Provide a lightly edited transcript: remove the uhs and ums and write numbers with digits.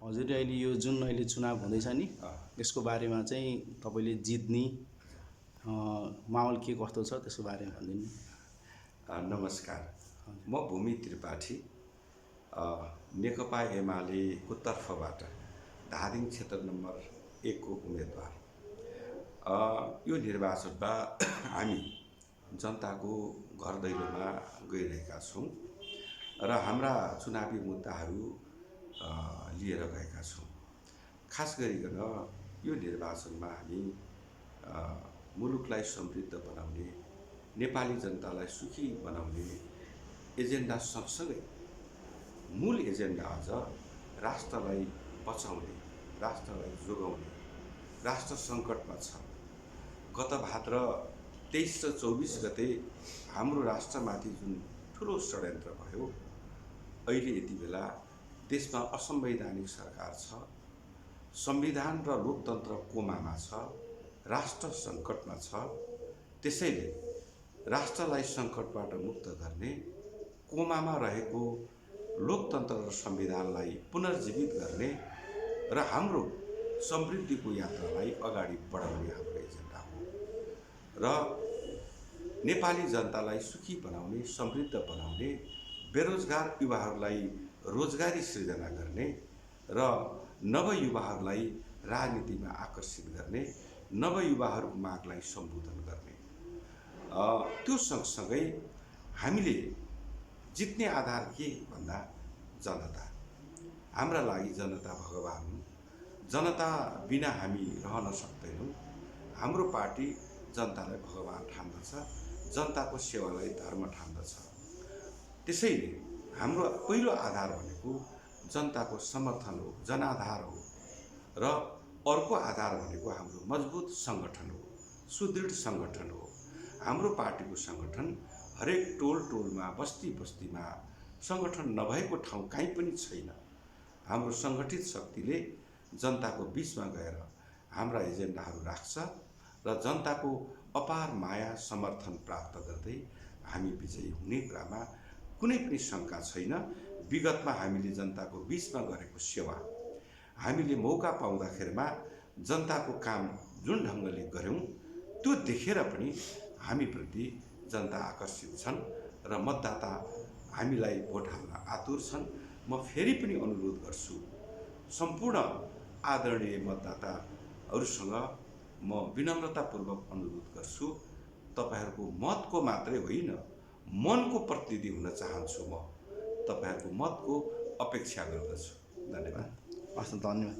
हजुर अहिले यो जुन अहिले चुनाव हुँदैछ नि यसको बारेमा चाहिँ तपाईले जित्ने माहौल के कस्तो छ त्यसको बारेमा भनिदिनु। नमस्कार, म भूमि त्रिपाठी नेकपा एमालेको तर्फबाट धादिङ क्षेत्र नम्बर 1 को उम्मेदवार। यो निर्वाचनमा हामी जनताको घर दैलोमा गइरहेका छौँ र हाम्रा चुनावी मुद्दाहरू लिएर गएका छौँ। खास गरिकन यो निर्वाचनमा हामी मुलुकलाई समृद्ध बनाउने, नेपाली जनतालाई सुखी बनाउने एजेन्डा सँगसँगै मूल एजेन्डा अझ राष्ट्रलाई बचाउने, राष्ट्रलाई जोगाउने। राष्ट्र सङ्कटमा छ। गत भाद्र 23 र 24 गते हाम्रो राष्ट्रमाथि जुन ठुलो षड्यन्त्र भयो, अहिले यति बेला देशमा असंवैधानिक सरकार छ, संविधान र लोकतन्त्र कोमामा छ, राष्ट्र सङ्कटमा छ। त्यसैले राष्ट्रलाई सङ्कटबाट मुक्त गर्ने, कोमामा रहेको लोकतन्त्र र संविधानलाई पुनर्जीवित गर्ने र हाम्रो समृद्धिको यात्रालाई अगाडि बढाउने हाम्रो एजेन्डा हो र नेपाली जनतालाई सुखी बनाउने, समृद्ध बनाउने, बेरोजगार युवाहरूलाई रोजगारी सृजना गर्ने र नवयुवाहरूलाई राजनीतिमा आकर्षित गर्ने, नवयुवाहरूको मागलाई सम्बोधन गर्ने। त्यो सँगसँगै हामीले जित्ने आधार के भन्दा जनता। हाम्रा लागि जनता भगवान हुन्। जनता बिना हामी रहन सक्दैनौँ। हाम्रो पार्टी जनतालाई भगवान ठान्दछ, जनताको सेवालाई धर्म ठान्दछ। त्यसैले हाम्रो पहिलो आधार भनेको जनताको समर्थन हो, जनाधार हो र अर्को आधार भनेको हाम्रो मजबुत सङ्गठन हो, सुदृढ सङ्गठन हो। हाम्रो पार्टीको सङ्गठन हरेक टोलमा, बस्तीमा सङ्गठन नभएको ठाउँ कहीँ पनि छैन। हाम्रो सङ्गठित शक्तिले जनताको बिचमा गएर हाम्रा एजेन्डाहरू राख्छ र जनताको अपार माया समर्थन प्राप्त गर्दै हामी विजयी हुने कुरामा कुनै पनि शङ्का छैन। विगतमा हामीले जनताको बिचमा गरेको सेवा, हामीले मौका पाउँदाखेरिमा जनताको काम जुन ढङ्गले गऱ्यौँ, त्यो देखेर पनि हामीप्रति जनता आकर्षित छन् र मतदाता हामीलाई भोट हाल्न आतुर छन्। म फेरि पनि अनुरोध गर्छु, सम्पूर्ण आदरणीय मतदाताहरूसँग म विनम्रतापूर्वक अनुरोध गर्छु, तपाईहरूको मतको मात्रै होइन, मनको प्रतिनिधि हुन चाहन्छु। म तपाईहरूको मतको अपेक्षा गर्दछु। धन्यवाद। हस्, धन्यवाद।